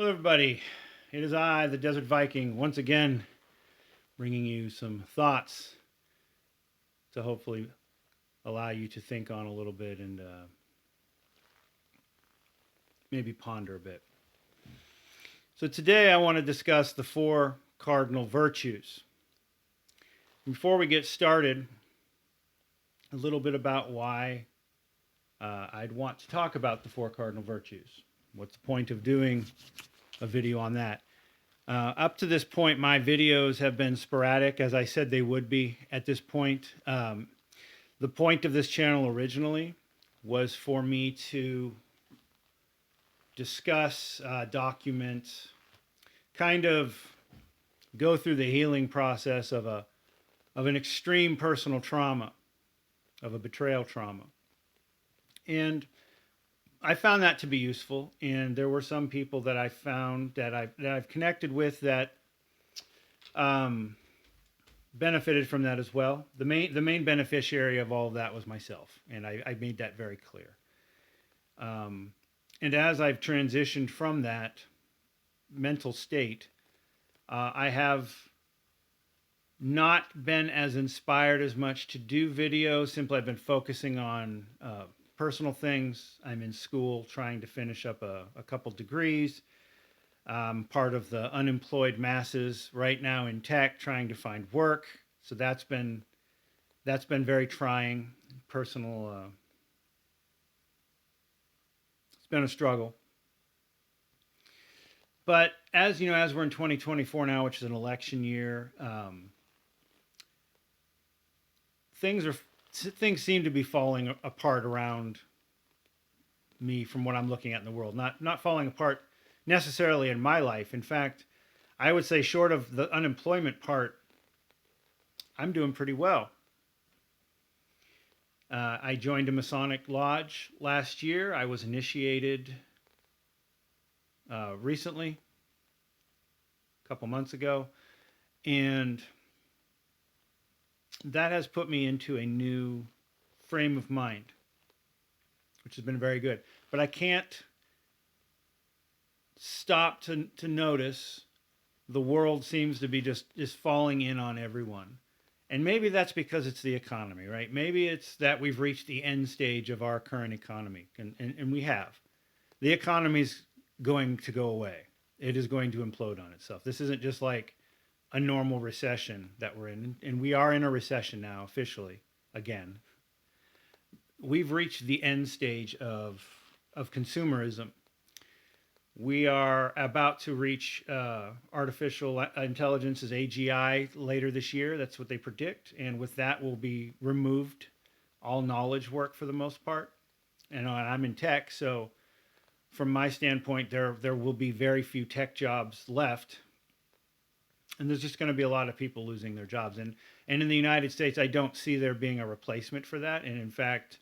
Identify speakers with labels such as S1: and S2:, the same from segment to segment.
S1: Hello, everybody. It is I, the Desert Viking, once again bringing you some thoughts to hopefully allow you to think on a little bit and maybe ponder a bit. So, today I want to discuss the four cardinal virtues. Before we get started, a little bit about why I'd want to talk about the four cardinal virtues. What's the point of doing a video on that? Up to this point, my videos have been sporadic, as I said they would be at this point. The point of this channel originally was for me to discuss, document, kind of go through the healing process of an extreme personal trauma, of a betrayal trauma. And I found that to be useful, and there were some people that I found that I've connected with that benefited from that as well. The main beneficiary of all of that was myself, and I made that very clear. And as I've transitioned from that mental state, I have not been as inspired as much to do videos. Simply, I've been focusing on personal things. I'm in school trying to finish up a couple degrees. Part of the unemployed masses right now in tech, trying to find work. So that's been very trying. Personal. It's been a struggle. But as you know, as we're in 2024 now, which is an election year, things seem to be falling apart around me from what I'm looking at in the world. Not falling apart necessarily in my life. In fact, I would say short of the unemployment part, I'm doing pretty well. I joined a Masonic lodge last year. I was initiated recently, a couple months ago, and that has put me into a new frame of mind, which has been very good. But I can't stop to notice the world seems to be just falling in on everyone. And maybe that's because it's the economy, right? Maybe it's that we've reached the end stage of our current economy, and we have. The economy's going to go away. It is going to implode on itself. This isn't just like a normal recession that we're in, and we are in a recession now officially again. We've reached the end stage of consumerism. We are about to reach artificial intelligence's AGI later this year. That's what they predict, and with that will be removed all knowledge work for the most part. And I'm in tech, so from my standpoint, there will be very few tech jobs left. And there's just going to be a lot of people losing their jobs. And in the United States, I don't see there being a replacement for that. And in fact,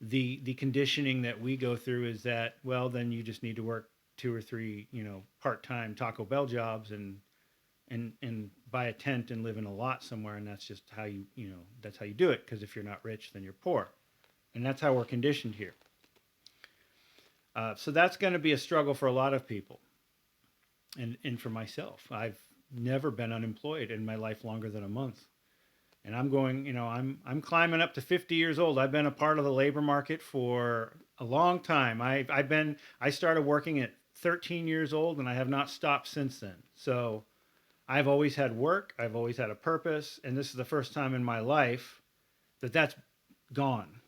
S1: the conditioning that we go through is that, well, then you just need to work 2 or 3, part-time Taco Bell jobs and buy a tent and live in a lot somewhere. And that's just how that's how you do it. Because if you're not rich, then you're poor. And that's how we're conditioned here. So that's going to be a struggle for a lot of people. And for myself, I've never been unemployed in my life longer than a month. And I'm going, I'm climbing up to 50 years old. I've been a part of the labor market for a long time. I started working at 13 years old, and I have not stopped since then. So I've always had work. I've always had a purpose. And this is the first time in my life that's gone.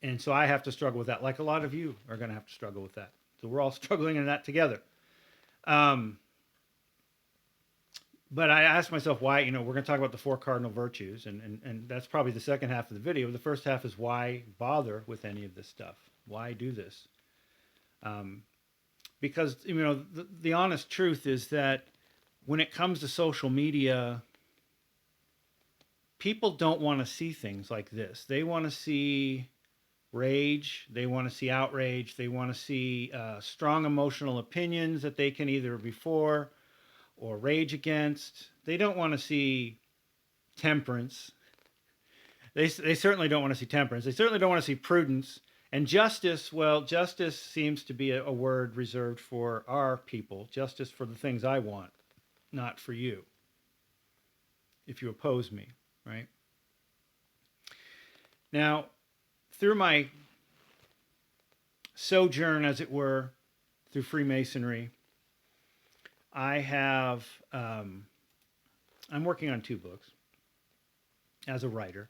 S1: And so I have to struggle with that, like a lot of you are going to have to struggle with that. So we're all struggling in that together. But I asked myself why, we're going to talk about the four cardinal virtues, and that's probably the second half of the video. The first half is why bother with any of this stuff? Why do this? Because, the honest truth is that when it comes to social media, people don't want to see things like this. They want to see rage. They want to see outrage. They want to see strong emotional opinions that they can either be for or rage against. They don't want to see temperance. They certainly don't want to see temperance. They certainly don't want to see prudence. And justice, well, justice seems to be a word reserved for our people. Justice for the things I want, not for you, if you oppose me, right? Now, through my sojourn, as it were, through Freemasonry, I have, I'm working on 2 books as a writer.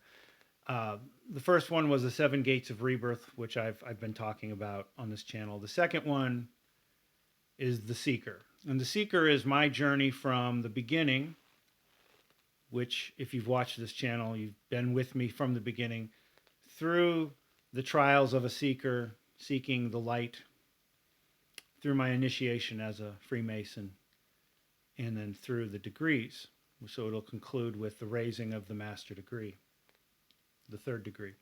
S1: The first one was The Seven Gates of Rebirth, which I've been talking about on this channel. The second one is The Seeker. And The Seeker is my journey from the beginning, which, if you've watched this channel, you've been with me from the beginning, through the trials of a seeker, seeking the light, through my initiation as a Freemason, and then through the degrees. So it'll conclude with the raising of the master degree, the 3rd degree.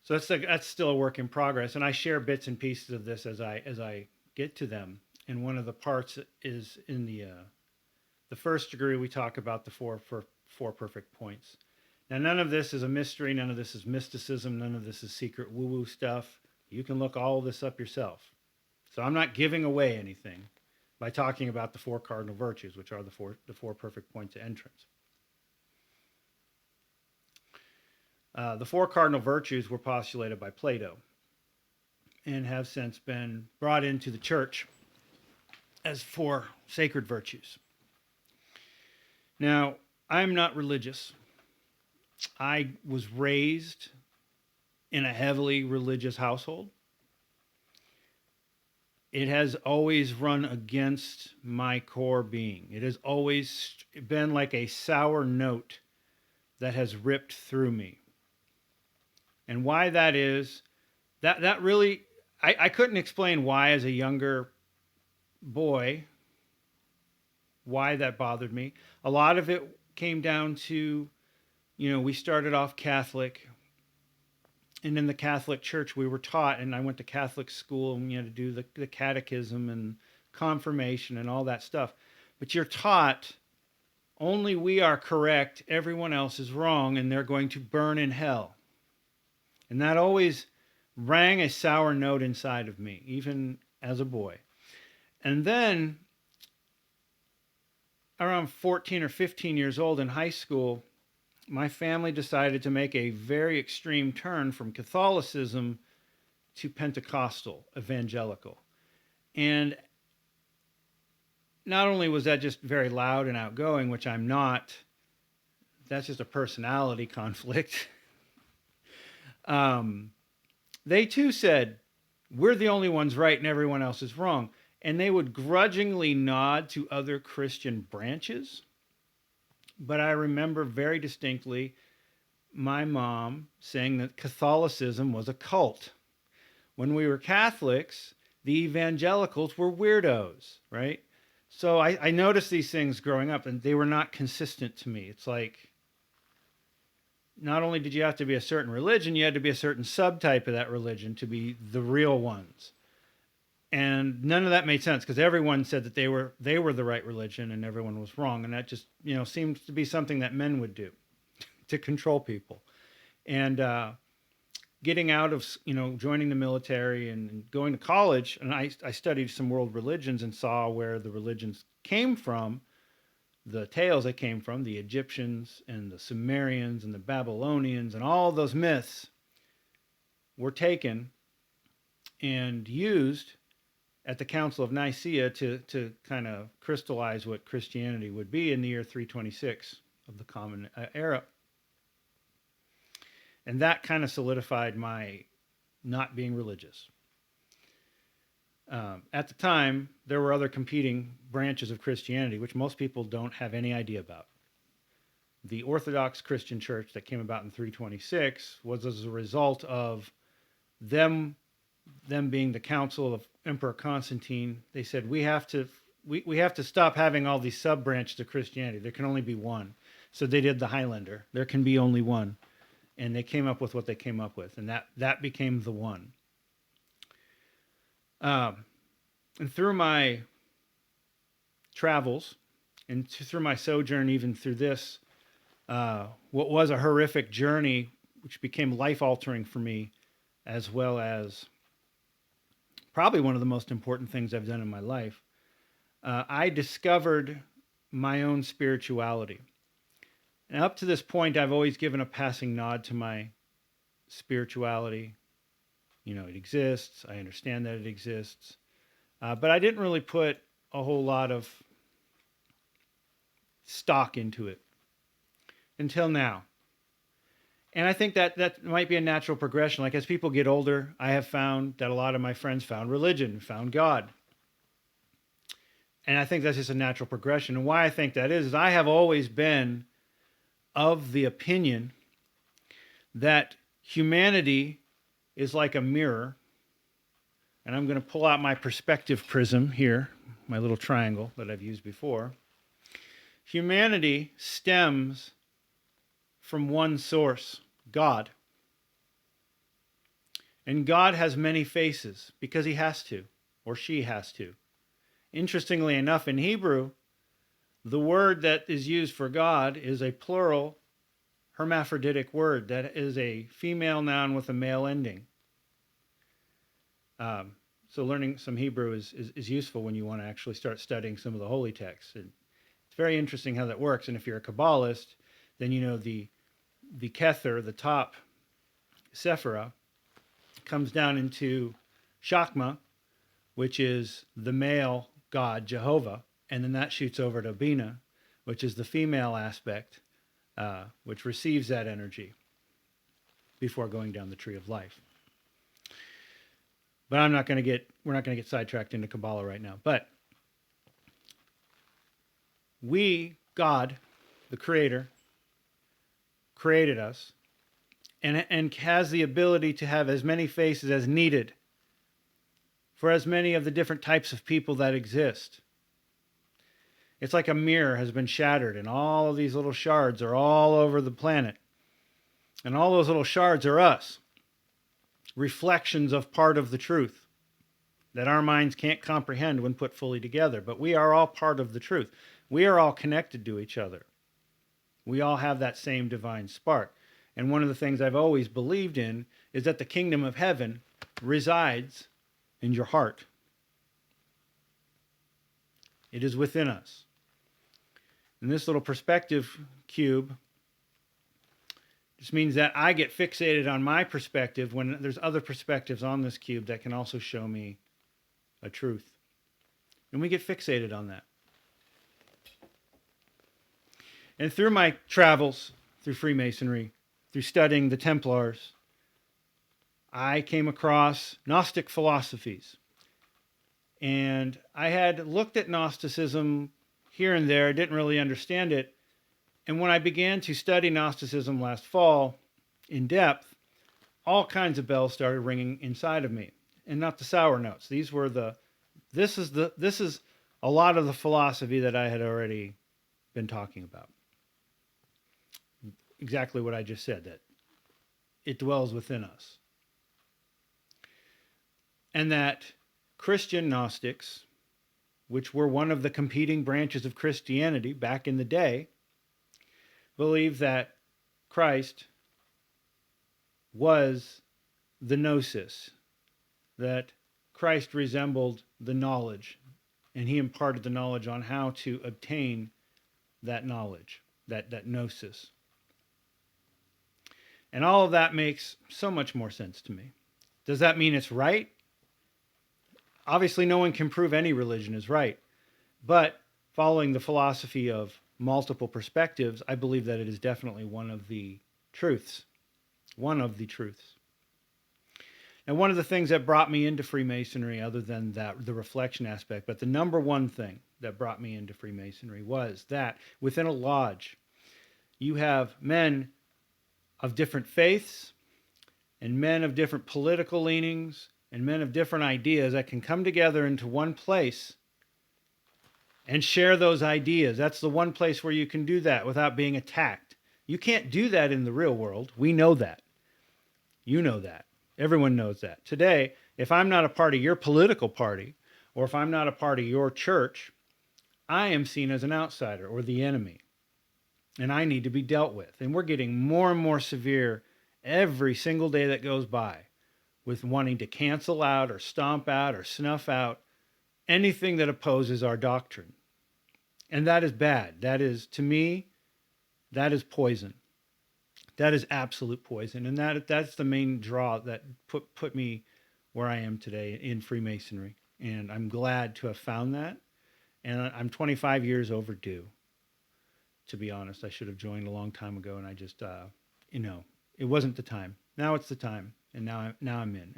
S1: So that's still a work in progress, and I share bits and pieces of this as I get to them. And one of the parts is in the 1st degree. We talk about the four perfect points. Now, none of this is a mystery. None of this is mysticism. None of this is secret woo-woo stuff. You can look all of this up yourself. So I'm not giving away anything by talking about the 4 cardinal virtues, which are the four perfect points of entrance. The 4 cardinal virtues were postulated by Plato and have since been brought into the church as 4 sacred virtues. Now, I'm not religious. I was raised in a heavily religious household. It has always run against my core being. It has always been like a sour note that has ripped through me. And why that is, that really, I couldn't explain why as a younger boy, why that bothered me. A lot of it came down to, we started off Catholic, and in the Catholic Church we were taught, and I went to Catholic school, and you had to do the catechism and confirmation and all that stuff. But you're taught only we are correct, everyone else is wrong, and they're going to burn in hell. And that always rang a sour note inside of me, even as a boy. And then around 14 or 15 years old in high school, my family decided to make a very extreme turn from Catholicism to Pentecostal, evangelical. And not only was that just very loud and outgoing, which I'm not, that's just a personality conflict. They too said, we're the only ones right and everyone else is wrong. And they would grudgingly nod to other Christian branches. But I remember very distinctly my mom saying that Catholicism was a cult. When we were Catholics, the evangelicals were weirdos, right? So I noticed these things growing up, and they were not consistent to me. It's like, not only did you have to be a certain religion, you had to be a certain subtype of that religion to be the real ones. And none of that made sense, because everyone said that they were the right religion and everyone was wrong. And that just, seems to be something that men would do to control people. And getting out of, joining the military and going to college, and I studied some world religions and saw where the religions came from, the tales that came from, the Egyptians and the Sumerians and the Babylonians, and all those myths were taken and used at the Council of Nicaea to kind of crystallize what Christianity would be in the year 326 of the Common Era. And that kind of solidified my not being religious. At the time, there were other competing branches of Christianity, which most people don't have any idea about. The Orthodox Christian Church that came about in 326 was as a result of them being the council of Emperor Constantine. They said, we have to stop having all these sub-branches of Christianity. There can only be one. So they did the Highlander. There can be only one. And they came up with what they came up with. And that became the one. And through my travels and through my sojourn, even through this, what was a horrific journey, which became life-altering for me, as well as probably one of the most important things I've done in my life. I discovered my own spirituality. And up to this point, I've always given a passing nod to my spirituality. You know, it exists. I understand that it exists. But I didn't really put a whole lot of stock into it until now. And I think that might be a natural progression. Like as people get older, I have found that a lot of my friends found religion, found God. And I think that's just a natural progression. And why I think that is I have always been of the opinion that humanity is like a mirror. And I'm going to pull out my perspective prism here, my little triangle that I've used before. Humanity stems from one source, God. And God has many faces because he has to, or she has to. Interestingly enough, in Hebrew, the word that is used for God is a plural hermaphroditic word that is a female noun with a male ending. So learning some Hebrew is useful when you want to actually start studying some of the holy texts. And it's very interesting how that works. And if you're a Kabbalist, then you know the Kether, the top Sephirah, comes down into Shakma, which is the male God, Jehovah, and then that shoots over to Bina, which is the female aspect, which receives that energy before going down the tree of life. But we're not going to get sidetracked into Kabbalah right now. But God, the Creator, created us and has the ability to have as many faces as needed for as many of the different types of people that exist. It's like a mirror has been shattered and all of these little shards are all over the planet. And all those little shards are us, reflections of part of the truth that our minds can't comprehend when put fully together. But we are all part of the truth. We are all connected to each other. We all have that same divine spark. And one of the things I've always believed in is that the kingdom of heaven resides in your heart. It is within us. And this little perspective cube just means that I get fixated on my perspective when there's other perspectives on this cube that can also show me a truth. And we get fixated on that. And through my travels, through Freemasonry, through studying the Templars, I came across Gnostic philosophies. And I had looked at Gnosticism here and there, didn't really understand it. And when I began to study Gnosticism last fall in depth, all kinds of bells started ringing inside of me. And not the sour notes. This is a lot of the philosophy that I had already been talking about. Exactly what I just said, that it dwells within us. And that Christian Gnostics, which were one of the competing branches of Christianity back in the day, believed that Christ was the gnosis, that Christ resembled the knowledge, and he imparted the knowledge on how to obtain that knowledge, that gnosis. And all of that makes so much more sense to me. Does that mean it's right? Obviously, no one can prove any religion is right. But following the philosophy of multiple perspectives, I believe that it is definitely one of the truths. One of the truths. And one of the things that brought me into Freemasonry, other than that, the reflection aspect, but the number one thing that brought me into Freemasonry was that within a lodge, you have men of different faiths and men of different political leanings and men of different ideas that can come together into one place and share those ideas. That's the one place where you can do that without being attacked. You can't do that in the real world. We know that. You know that. Everyone knows that. Today, if I'm not a part of your political party, or if I'm not a part of your church, I am seen as an outsider or the enemy. And I need to be dealt with. And we're getting more and more severe every single day that goes by with wanting to cancel out or stomp out or snuff out anything that opposes our doctrine. And that is bad. That is, to me, that is poison. That is absolute poison. And that's the main draw that put me where I am today in Freemasonry. And I'm glad to have found that. And I'm 25 years overdue, to be honest. I should have joined a long time ago, and I just, it wasn't the time. Now it's the time, and now I'm in.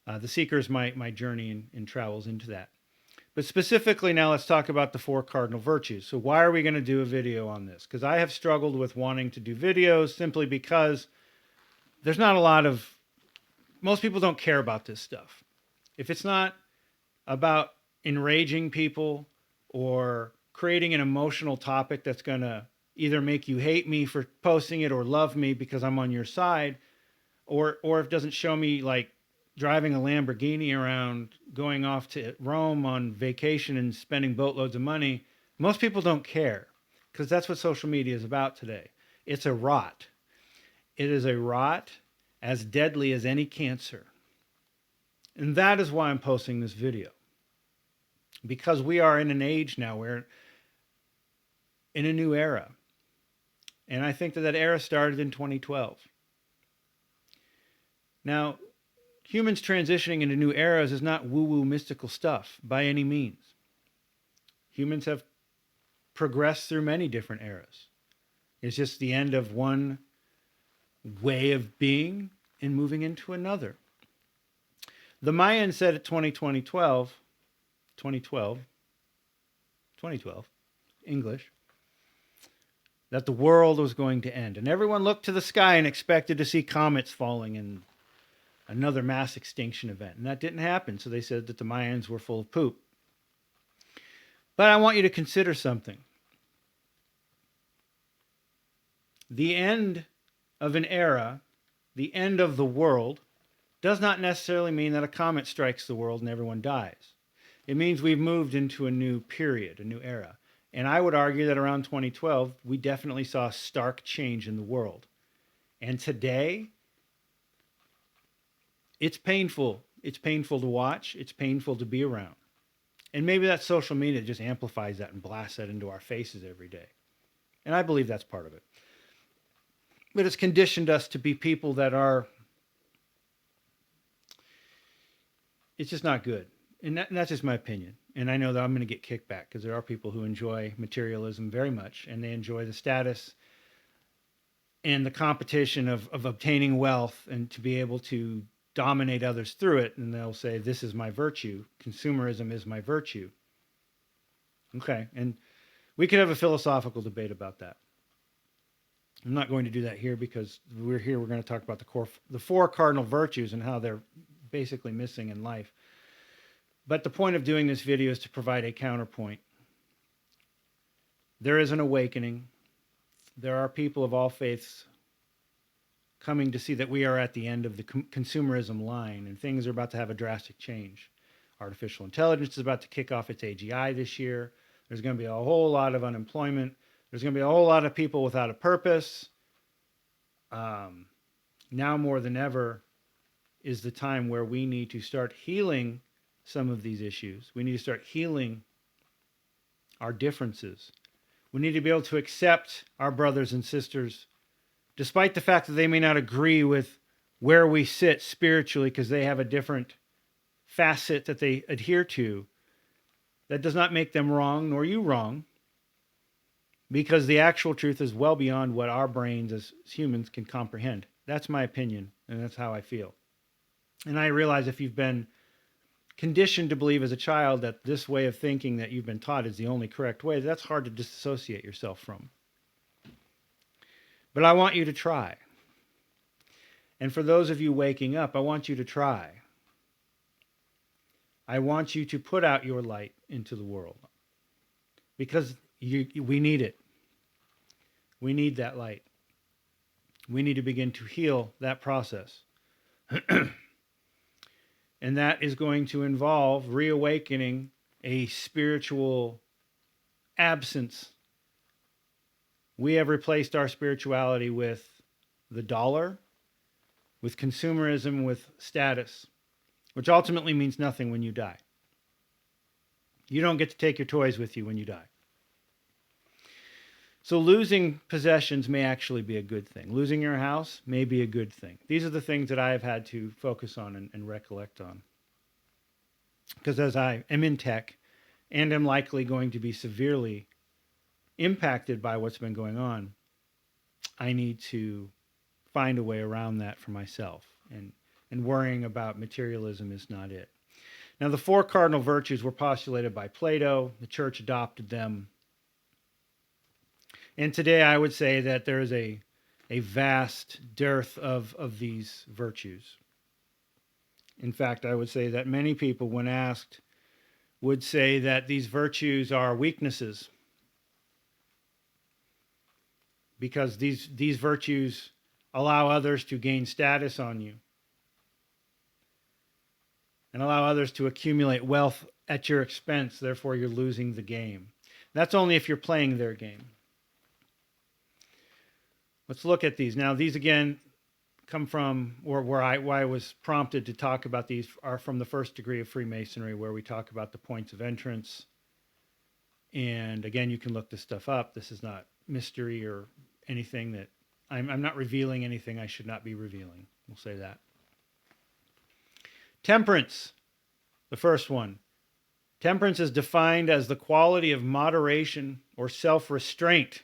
S1: And the Seeker is my journey in travels into that. But specifically now, let's talk about the Four Cardinal Virtues. So why are we going to do a video on this? Because I have struggled with wanting to do videos simply because there's not a lot of, most people don't care about this stuff. If it's not about enraging people or creating an emotional topic that's going to either make you hate me for posting it or love me because I'm on your side, or if it doesn't show me like driving a Lamborghini around, going off to Rome on vacation and spending boatloads of money, most people don't care, because that's what social media is about today. It's a rot. It is a rot as deadly as any cancer. And that is why I'm posting this video. Because we are in an age now where, in a new era. And I think that era started in 2012. Now, humans transitioning into new eras is not woo-woo mystical stuff by any means. Humans have progressed through many different eras. It's just the end of one way of being and moving into another. The Mayans said at 2012, English, that the world was going to end. And everyone looked to the sky and expected to see comets falling and another mass extinction event. And that didn't happen. So they said that the Mayans were full of poop. But I want you to consider something. The end of an era, the end of the world, does not necessarily mean that a comet strikes the world and everyone dies. It means we've moved into a new period, a new era. And I would argue that around 2012, we definitely saw a stark change in the world. And today, it's painful. It's painful to watch. It's painful to be around. And maybe that social media just amplifies that and blasts that into our faces every day. And I believe that's part of it. But it's conditioned us to be people that are, it's just not good. And that's just my opinion. And I know that I'm going to get kickback because there are people who enjoy materialism very much, and they enjoy the status and the competition of obtaining wealth and to be able to dominate others through it. And they'll say, this is my virtue. Consumerism is my virtue. Okay. And we could have a philosophical debate about that. I'm not going to do that here because we're going to talk about the four cardinal virtues and how they're basically missing in life. But the point of doing this video is to provide a counterpoint. There is an awakening. There are people of all faiths coming to see that we are at the end of the consumerism line and things are about to have a drastic change. Artificial intelligence is about to kick off its AGI this year. There's going to be a whole lot of unemployment. There's going to be a whole lot of people without a purpose. Now more than ever is the time where we need to start healing some of these issues. We need to start healing our differences. We need to be able to accept our brothers and sisters, despite the fact that they may not agree with where we sit spiritually because they have a different facet that they adhere to. That does not make them wrong, nor you wrong, because the actual truth is well beyond what our brains as humans can comprehend. That's my opinion, and that's how I feel. And I realize if you've been conditioned to believe as a child that this way of thinking that you've been taught is the only correct way, that's hard to disassociate yourself from. But I want you to try. And for those of you waking up, I want you to try. I want you to put out your light into the world because we need it. We need that light. We need to begin to heal that process. And that is going to involve reawakening a spiritual absence. We have replaced our spirituality with the dollar, with consumerism, with status, which ultimately means nothing when you die. You don't get to take your toys with you when you die. So losing possessions may actually be a good thing. Losing your house may be a good thing. These are the things that I have had to focus on and recollect on. Because as I am in tech and am likely going to be severely impacted by what's been going on, I need to find a way around that for myself. And worrying about materialism is not it. Now, the Four Cardinal Virtues were postulated by Plato. The church adopted them. And today I would say that there is a vast dearth of these virtues. In fact, I would say that many people, when asked, would say that these virtues are weaknesses, because these virtues allow others to gain status on you and allow others to accumulate wealth at your expense. Therefore, you're losing the game. That's only if you're playing their game. Let's look at these. Now, these again come from, or why I was prompted to talk about these are from the first degree of Freemasonry, where we talk about the points of entrance. And again, you can look this stuff up. This is not mystery or anything that I'm not revealing anything I should not be revealing. We'll say that. Temperance, the first one. Temperance is defined as the quality of moderation or self-restraint.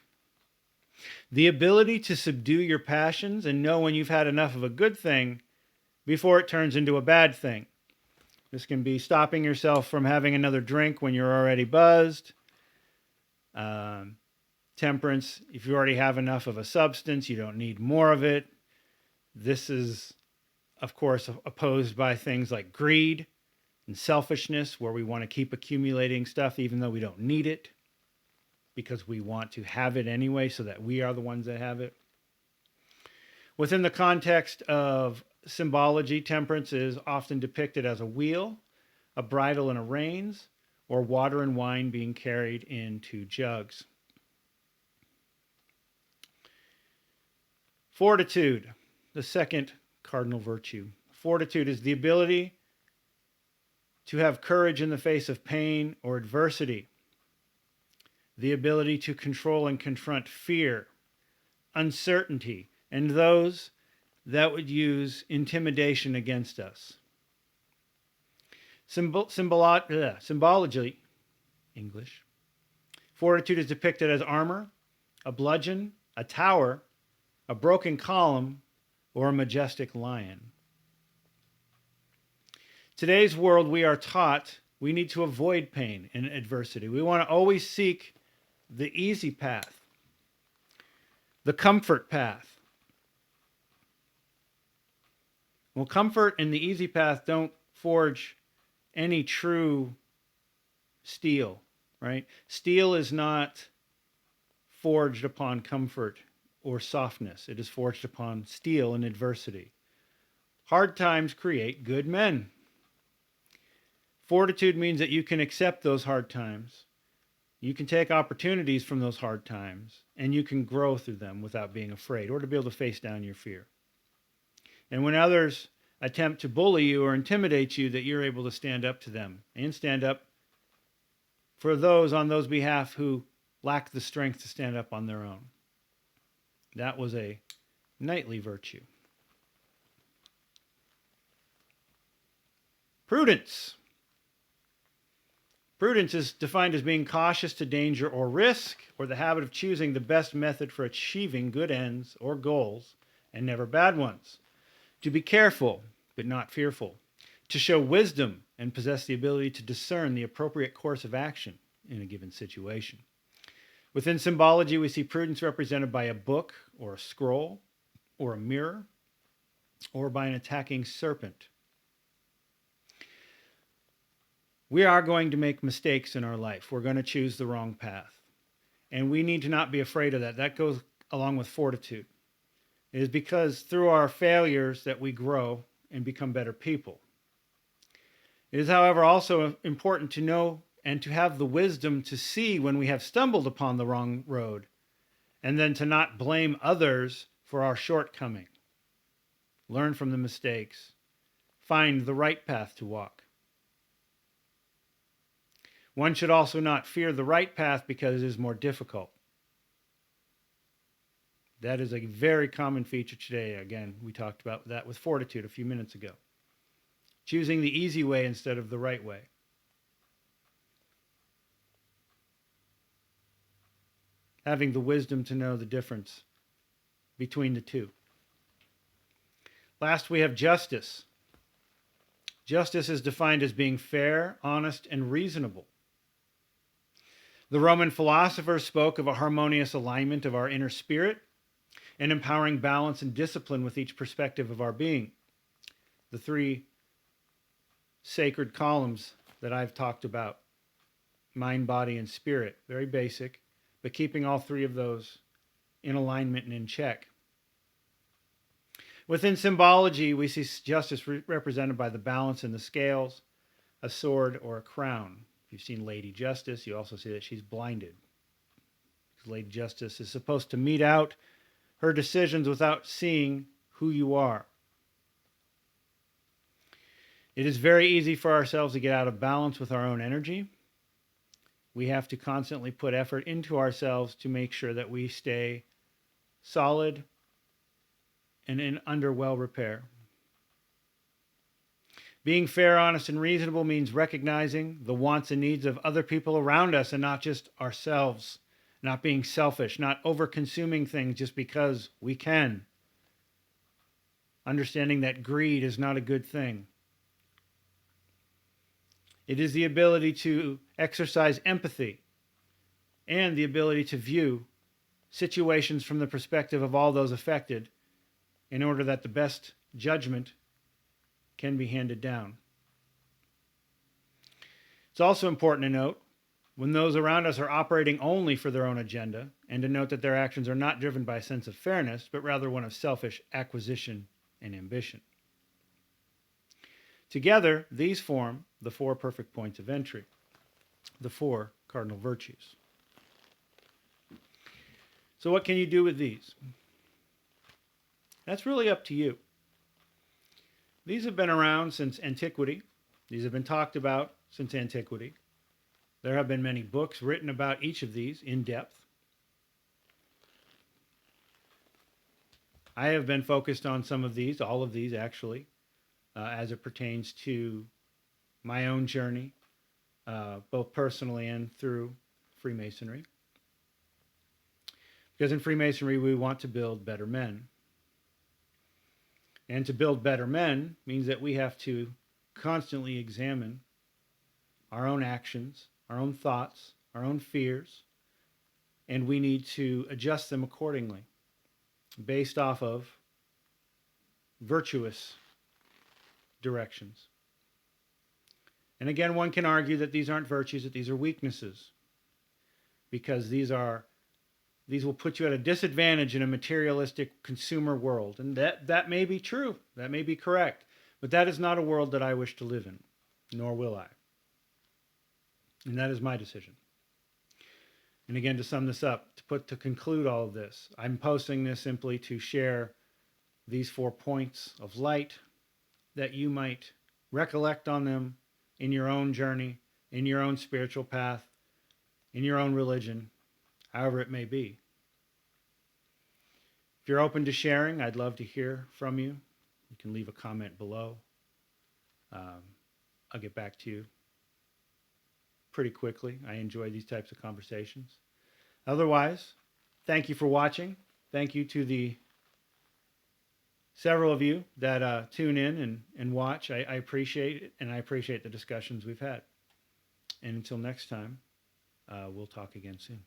S1: The ability to subdue your passions and know when you've had enough of a good thing before it turns into a bad thing. This can be stopping yourself from having another drink when you're already buzzed. Temperance, if you already have enough of a substance, you don't need more of it. This is, of course, opposed by things like greed and selfishness, where we want to keep accumulating stuff even though we don't need it, because we want to have it anyway so that we are the ones that have it. Within the context of symbology, temperance is often depicted as a wheel, a bridle and a reins, or water and wine being carried in 2 jugs. Fortitude, the second cardinal virtue. Fortitude is the ability to have courage in the face of pain or adversity. The ability to control and confront fear, uncertainty, and those that would use intimidation against us. Symbology, English. Fortitude is depicted as armor, a bludgeon, a tower, a broken column, or a majestic lion. Today's world, we are taught we need to avoid pain and adversity. We want to always seek the easy path, the comfort path. Well, comfort and the easy path don't forge any true steel, right? Steel is not forged upon comfort or softness. It is forged upon steel and adversity. Hard times create good men. Fortitude means that you can accept those hard times. You can take opportunities from those hard times, and you can grow through them without being afraid, or to be able to face down your fear. And when others attempt to bully you or intimidate you, that you're able to stand up to them and stand up for those on those behalf who lack the strength to stand up on their own. That was a knightly virtue. Prudence. Prudence is defined as being cautious to danger or risk, or the habit of choosing the best method for achieving good ends or goals, and never bad ones. To be careful, but not fearful. To show wisdom and possess the ability to discern the appropriate course of action in a given situation. Within symbology, we see prudence represented by a book or a scroll or a mirror or by an attacking serpent. We are going to make mistakes in our life. We're going to choose the wrong path. And we need to not be afraid of that. That goes along with fortitude. It is because through our failures that we grow and become better people. It is, however, also important to know and to have the wisdom to see when we have stumbled upon the wrong road, and then to not blame others for our shortcoming. learn from the mistakes, find the right path to walk. One should also not fear the right path because it is more difficult. That is a very common feature today. Again, we talked about that with fortitude a few minutes ago. Choosing the easy way instead of the right way. Having the wisdom to know the difference between the two. Last, we have justice. Justice is defined as being fair, honest, and reasonable. The Roman philosophers spoke of a harmonious alignment of our inner spirit and empowering balance and discipline with each perspective of our being. The three sacred columns that I've talked about, mind, body, and spirit, very basic, but keeping all three of those in alignment and in check. Within symbology, we see justice represented by the balance in the scales, a sword, or a crown. If you've seen Lady Justice, you also see that she's blinded. Lady Justice is supposed to mete out her decisions without seeing who you are. It is very easy for ourselves to get out of balance with our own energy. We have to constantly put effort into ourselves to make sure that we stay solid and under well repair. Being fair, honest, and reasonable means recognizing the wants and needs of other people around us and not just ourselves. Not being selfish, not over-consuming things just because we can. Understanding that greed is not a good thing. It is the ability to exercise empathy and the ability to view situations from the perspective of all those affected in order that the best judgment can be handed down. It's also important to note when those around us are operating only for their own agenda, and to note that their actions are not driven by a sense of fairness, but rather one of selfish acquisition and ambition. Together, these form the four perfect points of entry, the four cardinal virtues. So what can you do with these? That's really up to you. These have been around since antiquity. These have been talked about since antiquity. There have been many books written about each of these in depth. I have been focused on some of these, all of these actually, as it pertains to my own journey, both personally and through Freemasonry. Because in Freemasonry, we want to build better men. And to build better men means that we have to constantly examine our own actions, our own thoughts, our own fears, and we need to adjust them accordingly based off of virtuous directions. And again, one can argue that these aren't virtues, that these are weaknesses, because these will put you at a disadvantage in a materialistic consumer world. And that may be true, that may be correct, but that is not a world that I wish to live in, nor will I. And that is my decision. And again, to sum this up, to conclude all of this, I'm posting this simply to share these 4 points of light that you might recollect on them in your own journey, in your own spiritual path, in your own religion, however it may be. If you're open to sharing, I'd love to hear from you. You can leave a comment below. I'll get back to you pretty quickly. I enjoy these types of conversations. Otherwise, thank you for watching. Thank you to the several of you that tune in and watch. I appreciate it, and I appreciate the discussions we've had. And until next time, we'll talk again soon.